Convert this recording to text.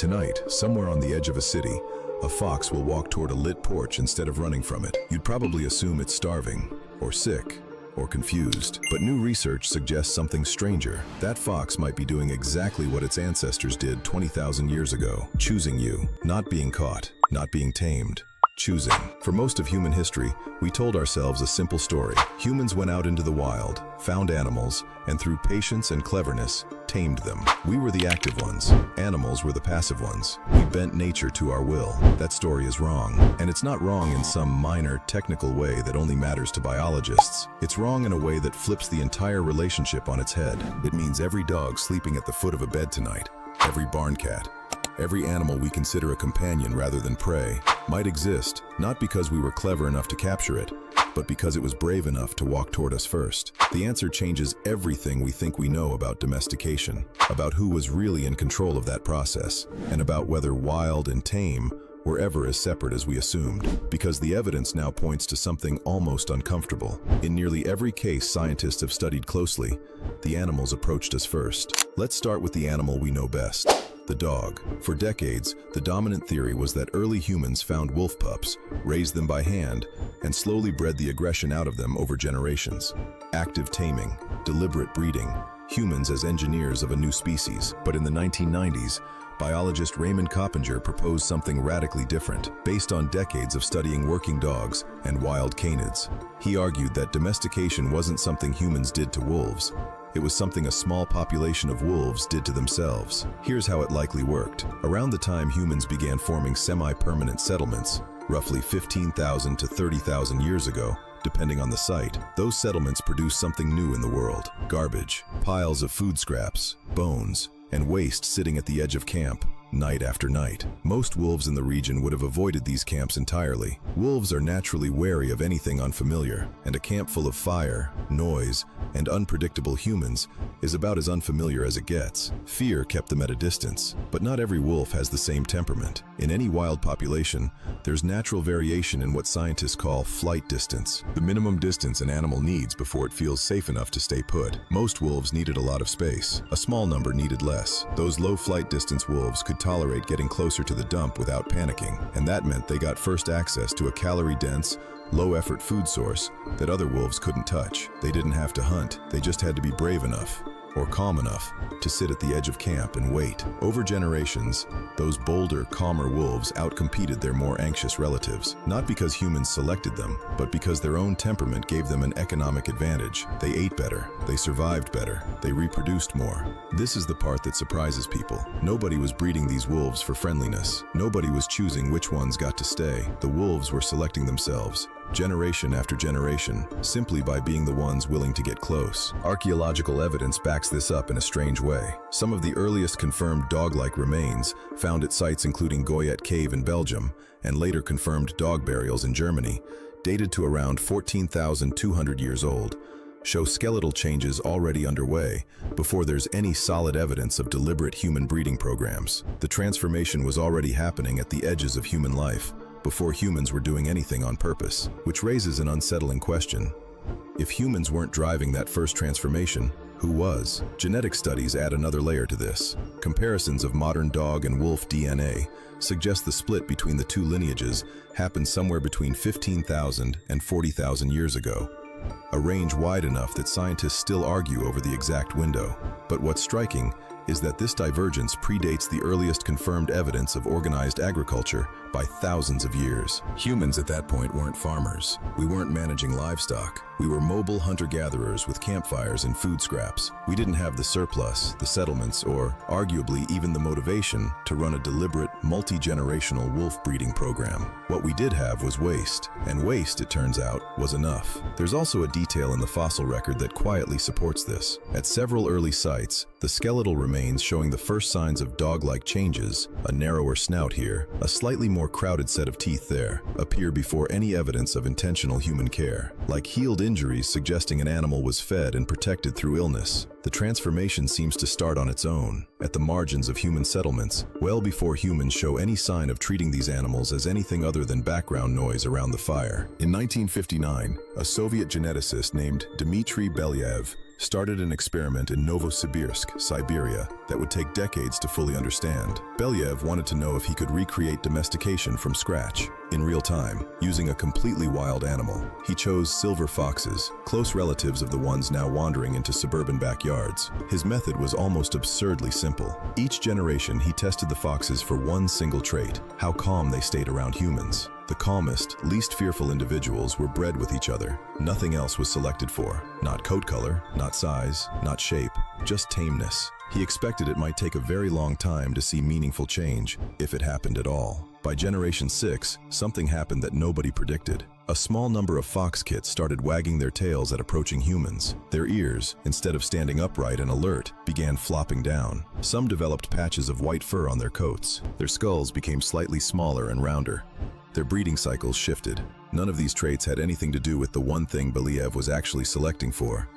Tonight, somewhere on the edge of a city, a fox will walk toward a lit porch instead of running from it. You'd probably assume it's starving, or sick, or confused. But new research suggests something stranger. That fox might be doing exactly what its ancestors did 20,000 years ago. Choosing you. Not being caught. Not being tamed. Choosing. For most of human history, we told ourselves a simple story. Humans went out into the wild, found animals, and through patience and cleverness, tamed them. We were the active ones. Animals were the passive ones. We bent nature to our will. That story is wrong. And it's not wrong in some minor, technical way that only matters to biologists. It's wrong in a way that flips the entire relationship on its head. It means every dog sleeping at the foot of a bed tonight, every barn cat, every animal we consider a companion rather than prey, might exist, not because we were clever enough to capture it, but because it was brave enough to walk toward us first. The answer changes everything we think we know about domestication, about who was really in control of that process, and about whether wild and tame were ever as separate as we assumed. Because the evidence now points to something almost uncomfortable. In nearly every case scientists have studied closely, the animals approached us first. Let's start with the animal we know best. The dog. For decades, the dominant theory was that early humans found wolf pups, raised them by hand, and slowly bred the aggression out of them over generations. Active taming, deliberate breeding, humans as engineers of a new species. But in the 1990s, biologist Raymond Coppinger proposed something radically different, based on decades of studying working dogs and wild canids. He argued that domestication wasn't something humans did to wolves. It was something a small population of wolves did to themselves. Here's how it likely worked. Around the time humans began forming semi-permanent settlements, roughly 15,000 to 30,000 years ago, depending on the site, those settlements produced something new in the world. Garbage, piles of food scraps, bones, and waste sitting at the edge of camp, night after night. Most wolves in the region would have avoided these camps entirely. Wolves are naturally wary of anything unfamiliar, and a camp full of fire, noise, and unpredictable humans is about as unfamiliar as it gets. Fear kept them at a distance, but not every wolf has the same temperament. In any wild population, there's natural variation in what scientists call flight distance, the minimum distance an animal needs before it feels safe enough to stay put. Most wolves needed a lot of space. A small number needed less. Those low flight distance wolves could tolerate getting closer to the dump without panicking, and that meant they got first access to a calorie-dense, low-effort food source that other wolves couldn't touch. They didn't have to hunt, they just had to be brave enough, or calm enough, to sit at the edge of camp and wait. Over generations, those bolder, calmer wolves outcompeted their more anxious relatives, not because humans selected them, but because their own temperament gave them an economic advantage. They ate better, they survived better, they reproduced more. This is the part that surprises people. Nobody was breeding these wolves for friendliness. Nobody was choosing which ones got to stay. The wolves were selecting themselves, generation after generation, simply by being the ones willing to get close. Archaeological evidence backs this up in a strange way. Some of the earliest confirmed dog-like remains, found at sites including Goyet Cave in Belgium, and later confirmed dog burials in Germany, dated to around 14,200 years old, show skeletal changes already underway before there's any solid evidence of deliberate human breeding programs. The transformation was already happening at the edges of human life, before humans were doing anything on purpose, which raises an unsettling question. If humans weren't driving that first transformation, who was? Genetic studies add another layer to this. Comparisons of modern dog and wolf DNA suggest the split between the two lineages happened somewhere between 15,000 and 40,000 years ago, a range wide enough that scientists still argue over the exact window. But what's striking is that this divergence predates the earliest confirmed evidence of organized agriculture by thousands of years. Humans at that point weren't farmers. We weren't managing livestock. We were mobile hunter-gatherers with campfires and food scraps. We didn't have the surplus, the settlements, or arguably even the motivation to run a deliberate, multi-generational wolf breeding program. What we did have was waste, and waste, it turns out, was enough. There's also a detail in the fossil record that quietly supports this. At several early sites, the skeletal remains showing the first signs of dog-like changes, a narrower snout here, a slightly more crowded set of teeth there, appear before any evidence of intentional human care, like healed injuries suggesting an animal was fed and protected through illness. The transformation seems to start on its own, at the margins of human settlements, well before humans show any sign of treating these animals as anything other than background noise around the fire. In 1959, a Soviet geneticist named Dmitry Belyaev started an experiment in Novosibirsk, Siberia, that would take decades to fully understand. Belyaev wanted to know if he could recreate domestication from scratch, in real time, using a completely wild animal. He chose silver foxes, close relatives of the ones now wandering into suburban backyards. His method was almost absurdly simple. Each generation, he tested the foxes for one single trait: how calm they stayed around humans. The calmest, least fearful individuals were bred with each other. Nothing else was selected for. Not coat color, not size, not shape, just tameness. He expected it might take a very long time to see meaningful change, if it happened at all. By generation 6, something happened that nobody predicted. A small number of fox kits started wagging their tails at approaching humans. Their ears, instead of standing upright and alert, began flopping down. Some developed patches of white fur on their coats. Their skulls became slightly smaller and rounder. Their breeding cycles shifted. None of these traits had anything to do with the one thing Belyaev was actually selecting for: